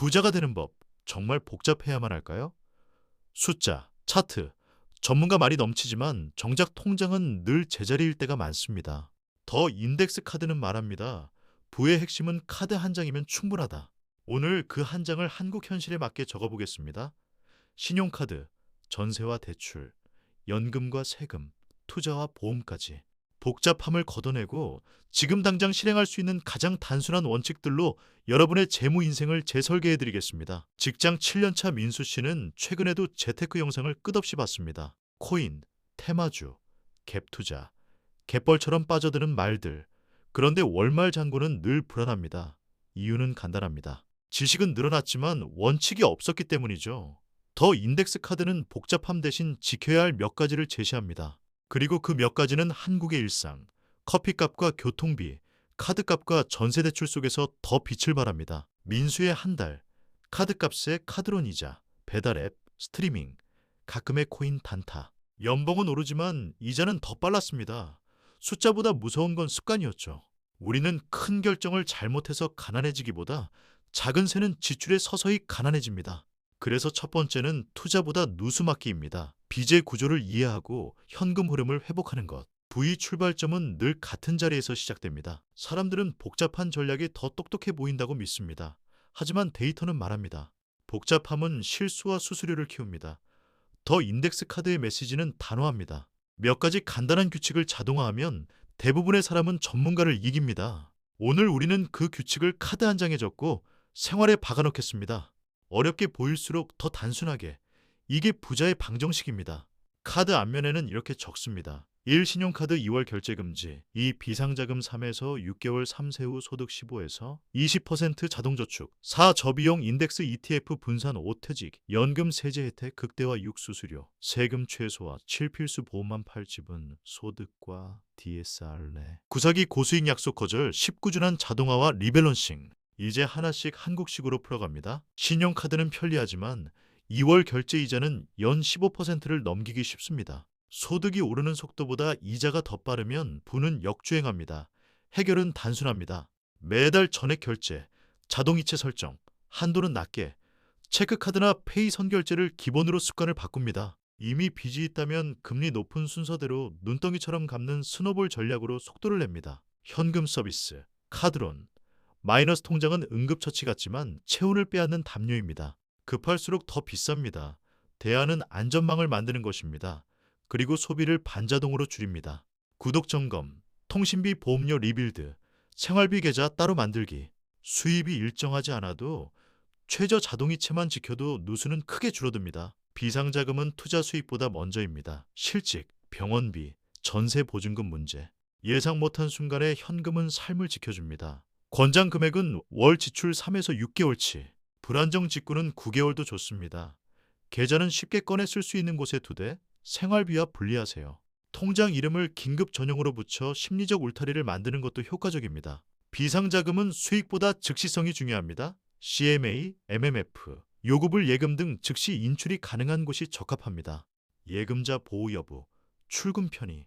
부자가 되는 법, 정말 복잡해야만 할까요? 숫자, 차트, 전문가 말이 넘치지만 정작 통장은 늘 제자리일 때가 많습니다. 더 인덱스 카드는 말합니다. 부의 핵심은 카드 한 장이면 충분하다. 오늘 그 한 장을 한국 현실에 맞게 적어보겠습니다. 신용카드, 전세와 대출, 연금과 세금, 투자와 보험까지. 복잡함을 걷어내고 지금 당장 실행할 수 있는 가장 단순한 원칙들로 여러분의 재무 인생을 재설계해 드리겠습니다. 직장 7년차 민수 씨는 최근에도 재테크 영상을 끝없이 봤습니다. 코인, 테마주, 갭 투자, 갯벌처럼 빠져드는 말들. 그런데 월말 잔고는 늘 불안합니다. 이유는 간단합니다. 지식은 늘어났지만 원칙이 없었기 때문이죠. 더 인덱스 카드는 복잡함 대신 지켜야 할 몇 가지를 제시합니다. 그리고 그 몇 가지는 한국의 일상, 커피값과 교통비, 카드값과 전세대출 속에서 더 빛을 발합니다. 민수의 한 달, 카드값에 카드론 이자, 배달앱, 스트리밍, 가끔의 코인 단타. 연봉은 오르지만 이자는 더 빨랐습니다. 숫자보다 무서운 건 습관이었죠. 우리는 큰 결정을 잘못해서 가난해지기보다 작은 새는 지출에 서서히 가난해집니다. 그래서 첫 번째는 투자보다 누수막기입니다. 빚의 구조를 이해하고 현금 흐름을 회복하는 것. 부의 출발점은 늘 같은 자리에서 시작됩니다. 사람들은 복잡한 전략이 더 똑똑해 보인다고 믿습니다. 하지만 데이터는 말합니다. 복잡함은 실수와 수수료를 키웁니다. 더 인덱스 카드의 메시지는 단호합니다. 몇 가지 간단한 규칙을 자동화하면 대부분의 사람은 전문가를 이깁니다. 오늘 우리는 그 규칙을 카드 한 장에 적고 생활에 박아놓겠습니다. 어렵게 보일수록 더 단순하게. 이게 부자의 방정식입니다. 카드 앞면에는 이렇게 적습니다. 1. 신용카드 2월 결제 금지. 2. 비상자금 3에서 6개월 3세 후 소득 15에서 20% 자동저축. 4. 저비용 인덱스 ETF 분산 5퇴직. 연금 세제 혜택 극대화 6 수수료. 세금 최소화 7필수 보험만 8지분. 소득과 DSR 내. 구사기 고수익 약속 거절 19주난 자동화와 리밸런싱. 이제 하나씩 한국식으로 풀어갑니다. 신용카드는 편리하지만 2월 결제 이자는 연 15%를 넘기기 쉽습니다. 소득이 오르는 속도보다 이자가 더 빠르면 부는 역주행합니다. 해결은 단순합니다. 매달 전액 결제, 자동이체 설정, 한도는 낮게, 체크카드나 페이 선결제를 기본으로 습관을 바꿉니다. 이미 빚이 있다면 금리 높은 순서대로 눈덩이처럼 갚는 스노볼 전략으로 속도를 냅니다. 현금 서비스, 카드론, 마이너스 통장은 응급처치 같지만 체온을 빼앗는 담요입니다. 급할수록 더 비쌉니다. 대안은 안전망을 만드는 것입니다. 그리고 소비를 반자동으로 줄입니다. 구독 점검, 통신비 보험료 리빌드, 생활비 계좌 따로 만들기. 수입이 일정하지 않아도 최저 자동이체만 지켜도 누수는 크게 줄어듭니다. 비상자금은 투자 수입보다 먼저입니다. 실직, 병원비, 전세 보증금 문제. 예상 못한 순간에 현금은 삶을 지켜줍니다. 권장 금액은 월 지출 3에서 6개월치. 불안정 직구는 9개월도 좋습니다. 계좌는 쉽게 꺼내 쓸 수 있는 곳에 두되 생활비와 분리하세요. 통장 이름을 긴급 전용으로 붙여 심리적 울타리를 만드는 것도 효과적입니다. 비상자금은 수익보다 즉시성이 중요합니다. CMA, MMF, 요금을 예금 등 즉시 인출이 가능한 곳이 적합합니다. 예금자 보호 여부, 출금 편의,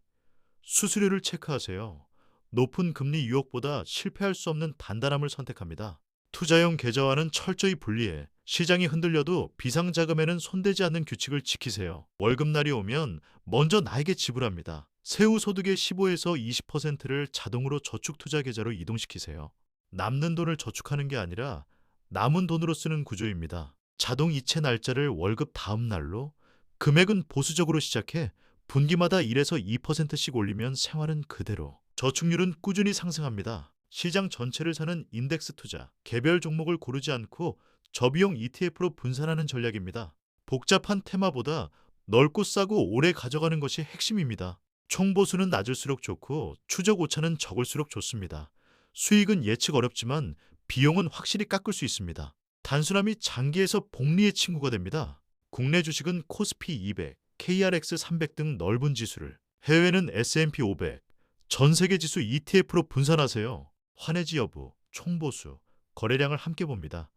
수수료를 체크하세요. 높은 금리 유혹보다 실패할 수 없는 단단함을 선택합니다. 투자용 계좌와는 철저히 분리해 시장이 흔들려도 비상자금에는 손대지 않는 규칙을 지키세요. 월급날이 오면 먼저 나에게 지불합니다. 세후 소득의 15에서 20%를 자동으로 저축투자 계좌로 이동시키세요. 남는 돈을 저축하는 게 아니라 남은 돈으로 쓰는 구조입니다. 자동 이체 날짜를 월급 다음 날로, 금액은 보수적으로 시작해 분기마다 1에서 2%씩 올리면 생활은 그대로. 저축률은 꾸준히 상승합니다. 시장 전체를 사는 인덱스 투자, 개별 종목을 고르지 않고 저비용 ETF로 분산하는 전략입니다. 복잡한 테마보다 넓고 싸고 오래 가져가는 것이 핵심입니다. 총보수는 낮을수록 좋고 추적 오차는 적을수록 좋습니다. 수익은 예측 어렵지만 비용은 확실히 깎을 수 있습니다. 단순함이 장기에서 복리의 친구가 됩니다. 국내 주식은 코스피 200, KRX 300 등 넓은 지수를, 해외는 S&P 500, 전 세계 지수 ETF로 분산하세요. 환해지 여부, 총보수, 거래량을 함께 봅니다.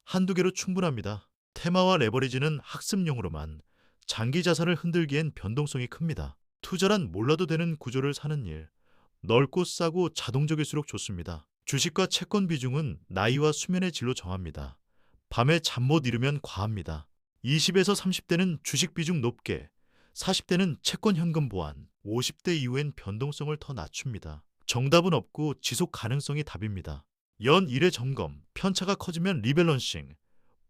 한두 개로 충분합니다. 테마와 레버리지는 학습용으로만, 장기 자산을 흔들기엔 변동성이 큽니다. 투자란 몰라도 되는 구조를 사는 일, 넓고 싸고 자동적일수록 좋습니다. 주식과 채권 비중은 나이와 수면의 질로 정합니다. 밤에 잠 못 이루면 과합니다. 20에서 30대는 주식 비중 높게, 40대는 채권 현금 보완, 50대 이후엔 변동성을 더 낮춥니다. 정답은 없고 지속 가능성이 답입니다. 연 1회 점검, 편차가 커지면 리밸런싱,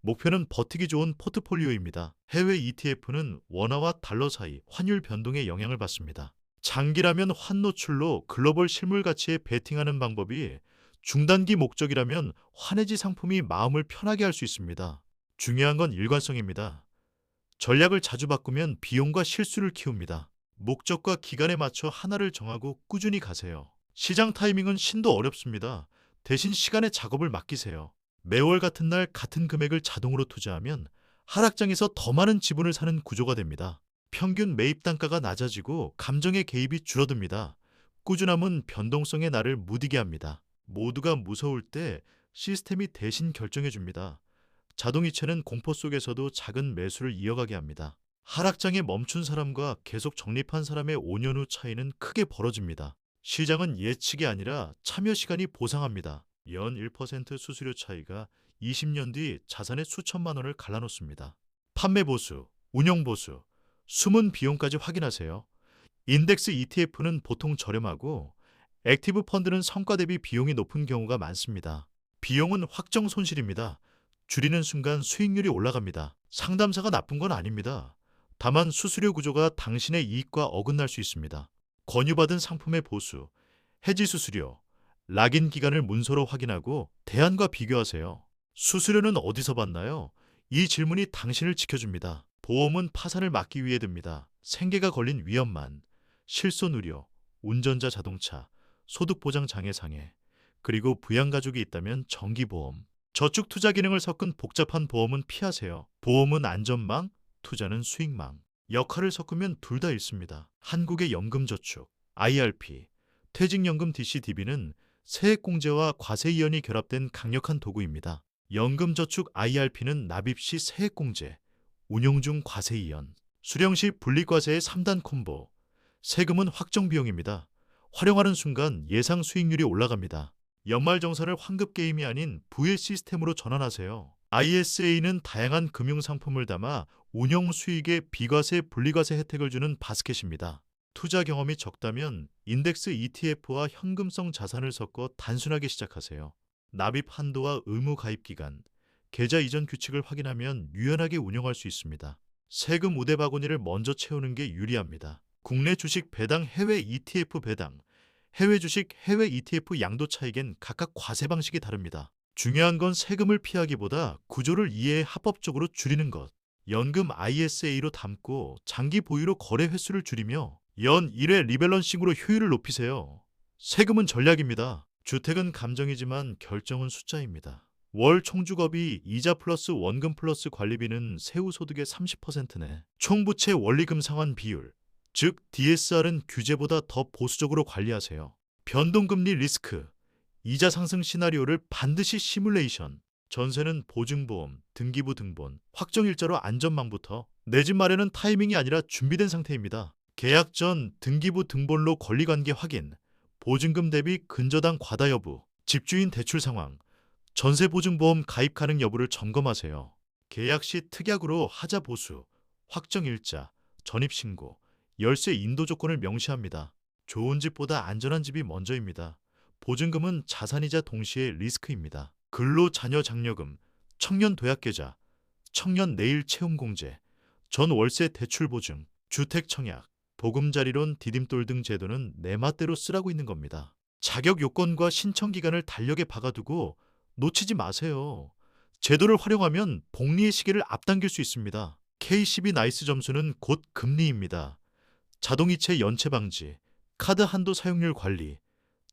목표는 버티기 좋은 포트폴리오입니다. 해외 ETF는 원화와 달러 사이 환율 변동에 영향을 받습니다. 장기라면 환 노출로 글로벌 실물 가치에 베팅하는 방법이, 중단기 목적이라면 환해지 상품이 마음을 편하게 할 수 있습니다. 중요한 건 일관성입니다. 전략을 자주 바꾸면 비용과 실수를 키웁니다. 목적과 기간에 맞춰 하나를 정하고 꾸준히 가세요. 시장 타이밍은 신도 어렵습니다. 대신 시간에 작업을 맡기세요. 매월 같은 날 같은 금액을 자동으로 투자하면 하락장에서 더 많은 지분을 사는 구조가 됩니다. 평균 매입 단가가 낮아지고 감정의 개입이 줄어듭니다. 꾸준함은 변동성의 날을 무디게 합니다. 모두가 무서울 때 시스템이 대신 결정해 줍니다. 자동이체는 공포 속에서도 작은 매수를 이어가게 합니다. 하락장에 멈춘 사람과 계속 적립한 사람의 5년 후 차이는 크게 벌어집니다. 시장은 예측이 아니라 참여 시간이 보상합니다. 연 1% 수수료 차이가 20년 뒤 자산의 수천만 원을 갈라놓습니다. 판매 보수, 운용 보수, 숨은 비용까지 확인하세요. 인덱스 ETF는 보통 저렴하고 액티브 펀드는 성과 대비 비용이 높은 경우가 많습니다. 비용은 확정 손실입니다. 줄이는 순간 수익률이 올라갑니다. 상담사가 나쁜 건 아닙니다. 다만 수수료 구조가 당신의 이익과 어긋날 수 있습니다. 권유받은 상품의 보수, 해지 수수료, 락인 기간을 문서로 확인하고 대안과 비교하세요. 수수료는 어디서 받나요? 이 질문이 당신을 지켜줍니다. 보험은 파산을 막기 위해 듭니다. 생계가 걸린 위험만, 실손 의료, 운전자 자동차, 소득보장 장애 상해, 그리고 부양가족이 있다면 정기보험, 저축 투자 기능을 섞은 복잡한 보험은 피하세요. 보험은 안전망, 투자는 수익망. 역할을 섞으면 둘 다 잃습니다. 한국의 연금저축, IRP, 퇴직연금 DC/DB는 세액공제와 과세이연이 결합된 강력한 도구입니다. 연금저축 IRP는 납입 시 세액공제, 운용 중 과세이연, 수령 시 분리과세의 3단 콤보. 세금은 확정 비용입니다. 활용하는 순간 예상 수익률이 올라갑니다. 연말정산을 환급 게임이 아닌 부의 시스템으로 전환하세요. ISA는 다양한 금융상품을 담아 운용 수익에 비과세, 분리과세 혜택을 주는 바스켓입니다. 투자 경험이 적다면 인덱스 ETF와 현금성 자산을 섞어 단순하게 시작하세요. 납입 한도와 의무 가입 기간, 계좌 이전 규칙을 확인하면 유연하게 운영할 수 있습니다. 세금 우대 바구니를 먼저 채우는 게 유리합니다. 국내 주식 배당, 해외 ETF 배당, 해외 주식, 해외 ETF 양도 차익엔 각각 과세 방식이 다릅니다. 중요한 건 세금을 피하기보다 구조를 이해해 합법적으로 줄이는 것. 연금 ISA로 담고 장기 보유로 거래 횟수를 줄이며 연 1회 리밸런싱으로 효율을 높이세요. 세금은 전략입니다. 주택은 감정이지만 결정은 숫자입니다. 월 총주거비 이자 플러스 원금 플러스 관리비는 세후 소득의 30%네. 총부채 원리금 상환 비율, 즉 DSR은 규제보다 더 보수적으로 관리하세요. 변동금리 리스크, 이자 상승 시나리오를 반드시 시뮬레이션. 전세는 보증보험, 등기부 등본, 확정일자로 안전망부터. 내 집 마련은 타이밍이 아니라 준비된 상태입니다. 계약 전 등기부 등본로 권리관계 확인, 보증금 대비 근저당 과다 여부, 집주인 대출 상황, 전세보증보험 가입 가능 여부를 점검하세요. 계약 시 특약으로 하자 보수, 확정일자, 전입신고, 열쇠 인도 조건을 명시합니다. 좋은 집보다 안전한 집이 먼저입니다. 보증금은 자산이자 동시에 리스크입니다. 근로 자녀 장려금, 청년 도약계좌, 청년 내일 채용공제, 전 월세 대출 보증, 주택 청약, 보금자리론, 디딤돌 등 제도는 내 맛대로 쓰라고 있는 겁니다. 자격 요건과 신청 기간을 달력에 박아두고 놓치지 마세요. 제도를 활용하면 복리의 시기를 앞당길 수 있습니다. KCB 나이스 점수는 곧 금리입니다. 자동이체 연체 방지, 카드 한도 사용률 관리,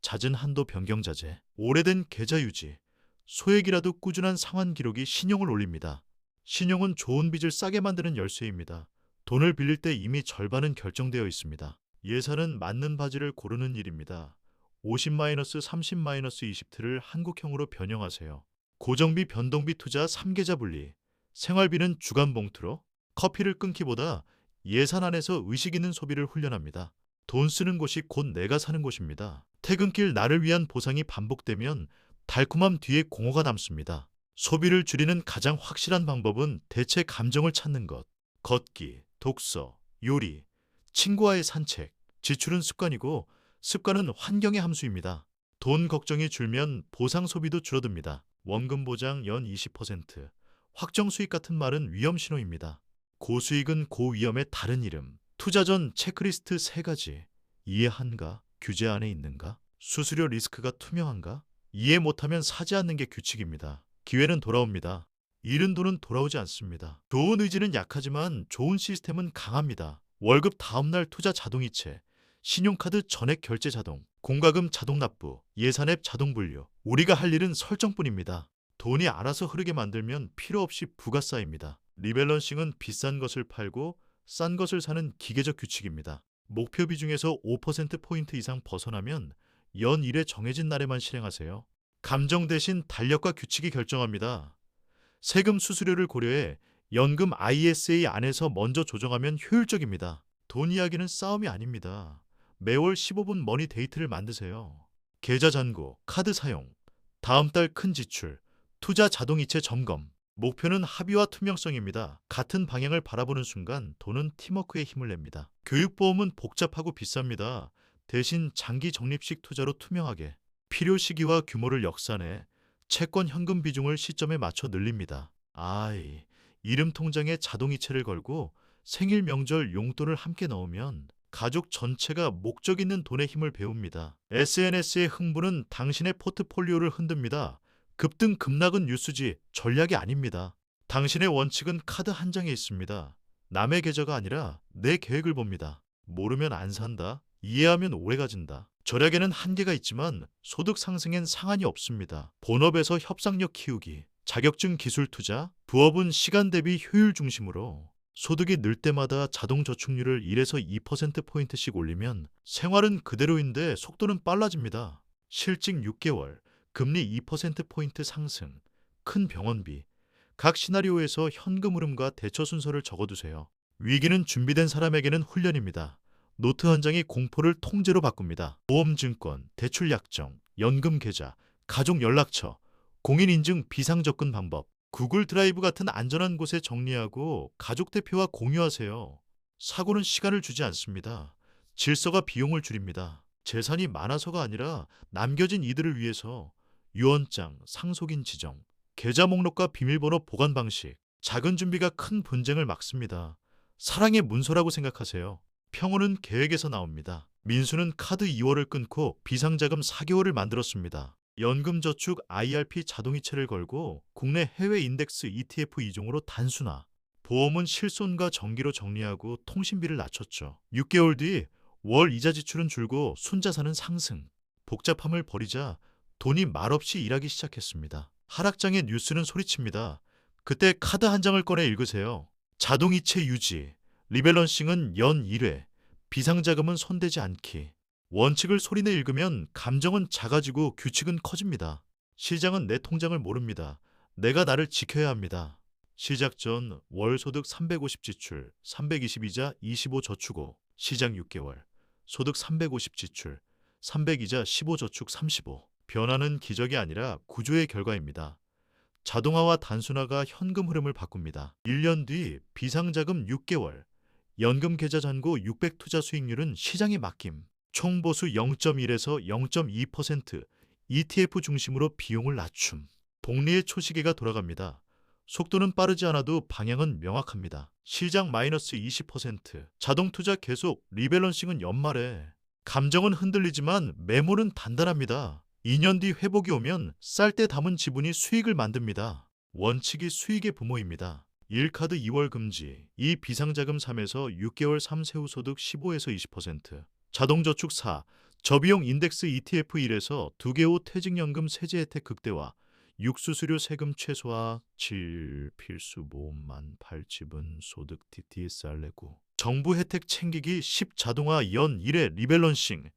잦은 한도 변경 자제, 오래된 계좌 유지, 소액이라도 꾸준한 상환 기록이 신용을 올립니다. 신용은 좋은 빚을 싸게 만드는 열쇠입니다. 돈을 빌릴 때 이미 절반은 결정되어 있습니다. 예산은 맞는 바지를 고르는 일입니다. 50-30-20틀을 한국형으로 변형하세요. 고정비, 변동비 투자 3계좌 분리, 생활비는 주간 봉투로, 커피를 끊기보다 예산 안에서 의식 있는 소비를 훈련합니다. 돈 쓰는 곳이 곧 내가 사는 곳입니다. 퇴근길 나를 위한 보상이 반복되면 달콤함 뒤에 공허가 남습니다. 소비를 줄이는 가장 확실한 방법은 대체 감정을 찾는 것. 걷기, 독서, 요리, 친구와의 산책. 지출은 습관이고 습관은 환경의 함수입니다. 돈 걱정이 줄면 보상 소비도 줄어듭니다. 원금 보장 연 20%, 확정 수익 같은 말은 위험 신호입니다. 고수익은 고위험의 다른 이름. 투자 전 체크리스트 3가지. 이해한가? 규제 안에 있는가? 수수료 리스크가 투명한가? 이해 못하면 사지 않는 게 규칙입니다. 기회는 돌아옵니다. 잃은 돈은 돌아오지 않습니다. 좋은 의지는 약하지만 좋은 시스템은 강합니다. 월급 다음날 투자 자동이체, 신용카드 전액 결제 자동, 공과금 자동 납부, 예산 앱 자동 분류. 우리가 할 일은 설정뿐입니다. 돈이 알아서 흐르게 만들면 필요 없이 부가 쌓입니다. 리밸런싱은 비싼 것을 팔고 싼 것을 사는 기계적 규칙입니다. 목표 비중에서 5%포인트 이상 벗어나면 연 1회 정해진 날에만 실행하세요. 감정 대신 달력과 규칙이 결정합니다. 세금 수수료를 고려해 연금 ISA 안에서 먼저 조정하면 효율적입니다. 돈 이야기는 싸움이 아닙니다. 매월 15분 머니 데이트를 만드세요. 계좌 잔고, 카드 사용, 다음 달 큰 지출, 투자 자동이체 점검. 목표는 합의와 투명성입니다. 같은 방향을 바라보는 순간 돈은 팀워크에 힘을 냅니다. 교육보험은 복잡하고 비쌉니다. 대신 장기 적립식 투자로 투명하게. 필요 시기와 규모를 역산해 채권 현금 비중을 시점에 맞춰 늘립니다. 이름 통장에 자동이체를 걸고 생일 명절 용돈을 함께 넣으면 가족 전체가 목적 있는 돈의 힘을 배웁니다. SNS의 흥분은 당신의 포트폴리오를 흔듭니다. 급등 급락은 뉴스지 전략이 아닙니다. 당신의 원칙은 카드 한 장에 있습니다. 남의 계좌가 아니라 내 계획을 봅니다. 모르면 안 산다. 이해하면 오래 가진다. 절약에는 한계가 있지만 소득 상승엔 상한이 없습니다. 본업에서 협상력 키우기, 자격증 기술 투자, 부업은 시간 대비 효율 중심으로 소득이 늘 때마다 자동 저축률을 1에서 2%포인트씩 올리면 생활은 그대로인데 속도는 빨라집니다. 실직 6개월, 금리 2%포인트 상승, 큰 병원비. 각 시나리오에서 현금 흐름과 대처 순서를 적어두세요. 위기는 준비된 사람에게는 훈련입니다. 노트 한 장이 공포를 통제로 바꿉니다. 보험증권, 대출 약정, 연금 계좌, 가족 연락처, 공인인증 비상접근 방법. 구글 드라이브 같은 안전한 곳에 정리하고 가족 대표와 공유하세요. 사고는 시간을 주지 않습니다. 질서가 비용을 줄입니다. 재산이 많아서가 아니라 남겨진 이들을 위해서 유언장, 상속인 지정, 계좌 목록과 비밀번호 보관 방식. 작은 준비가 큰 분쟁을 막습니다. 사랑의 문서라고 생각하세요. 평온은 계획에서 나옵니다. 민수는 카드 2월을 끊고 비상자금 4개월을 만들었습니다. 연금저축 IRP 자동이체를 걸고 국내 해외 인덱스 ETF 2종으로 단순화. 보험은 실손과 정기로 정리하고 통신비를 낮췄죠. 6개월 뒤 월 이자 지출은 줄고 순자산은 상승. 복잡함을 버리자 돈이 말없이 일하기 시작했습니다. 하락장의 뉴스는 소리칩니다. 그때 카드 한 장을 꺼내 읽으세요. 자동이체 유지, 리밸런싱은 연 1회, 비상자금은 손대지 않기. 원칙을 소리내 읽으면 감정은 작아지고 규칙은 커집니다. 시장은 내 통장을 모릅니다. 내가 나를 지켜야 합니다. 시작 전 월소득 350 지출, 320이자 25 저축5. 시작 6개월. 소득 350 지출, 300이자 15 저축 35. 변화는 기적이 아니라 구조의 결과입니다. 자동화와 단순화가 현금 흐름을 바꿉니다. 1년 뒤 비상자금 6개월, 연금 계좌 잔고 600 투자 수익률은 시장에 맡김. 총보수 0.1에서 0.2%, ETF 중심으로 비용을 낮춤. 복리의 초시계가 돌아갑니다. 속도는 빠르지 않아도 방향은 명확합니다. 시장 마이너스 20%, 자동 투자 계속, 리밸런싱은 연말에. 감정은 흔들리지만 매몰은 단단합니다. 2년 뒤 회복이 오면 쌀 때 담은 지분이 수익을 만듭니다. 원칙이 수익의 부모입니다. 1카드 2월 금지, 이 비상자금 3에서 6개월 3세후 소득 15에서 20%, 자동저축 4, 저비용 인덱스 ETF 1에서 2개 후 퇴직연금 세제 혜택 극대화, 육수수료 세금 최소화, 7 필수 보험만 8지분 소득 DTSR 내고, 정부 혜택 챙기기 10 자동화 연 1회 리밸런싱.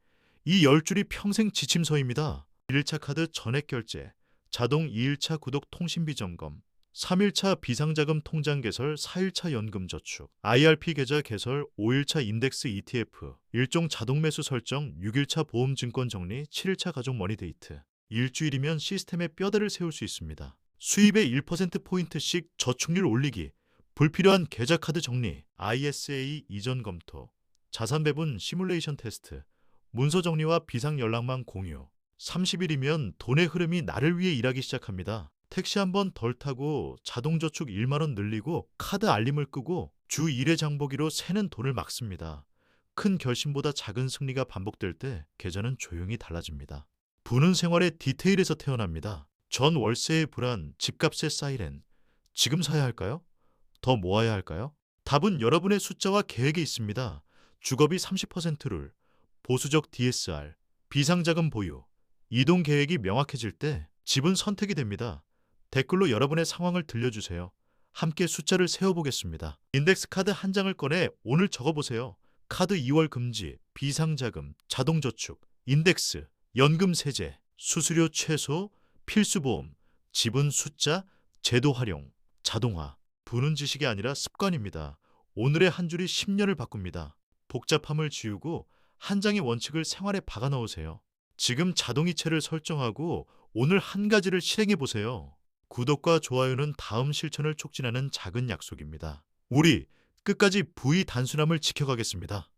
이 10줄이 평생 지침서입니다. 1차 카드 전액 결제, 자동 2일차 구독 통신비 점검, 3일차 비상자금 통장 개설, 4일차 연금 저축, IRP 계좌 개설, 5일차 인덱스 ETF, 일종 자동 매수 설정, 6일차 보험 증권 정리, 7일차 가족 머니 데이트. 일주일이면 시스템에 뼈대를 세울 수 있습니다. 수입의 1%포인트씩 저축률 올리기, 불필요한 계좌 카드 정리, ISA 이전 검토, 자산 배분 시뮬레이션 테스트, 문서 정리와 비상 연락망 공유. 30일이면 돈의 흐름이 나를 위해 일하기 시작합니다. 택시 한 번 덜 타고 자동저축 1만 원 늘리고 카드 알림을 끄고 주 1회 장보기로 새는 돈을 막습니다. 큰 결심보다 작은 승리가 반복될 때 계좌는 조용히 달라집니다. 부는 생활의 디테일에서 태어납니다. 전 월세의 불안, 집값의 사이렌. 지금 사야 할까요? 더 모아야 할까요? 답은 여러분의 숫자와 계획에 있습니다. 주거비 30%를, 보수적 DSR, 비상자금 보유, 이동 계획이 명확해질 때 집은 선택이 됩니다. 댓글로 여러분의 상황을 들려주세요. 함께 숫자를 세어보겠습니다. 인덱스 카드 한 장을 꺼내 오늘 적어보세요. 카드 2월 금지, 비상자금, 자동저축, 인덱스, 연금 세제, 수수료 최소, 필수보험, 지분 숫자, 제도 활용, 자동화. 부는 지식이 아니라 습관입니다. 오늘의 한 줄이 10년을 바꿉니다. 복잡함을 지우고 한 장의 원칙을 생활에 박아 넣으세요. 지금 자동이체를 설정하고 오늘 한 가지를 실행해 보세요. 구독과 좋아요는 다음 실천을 촉진하는 작은 약속입니다. 우리 끝까지 부의 단순함을 지켜가겠습니다.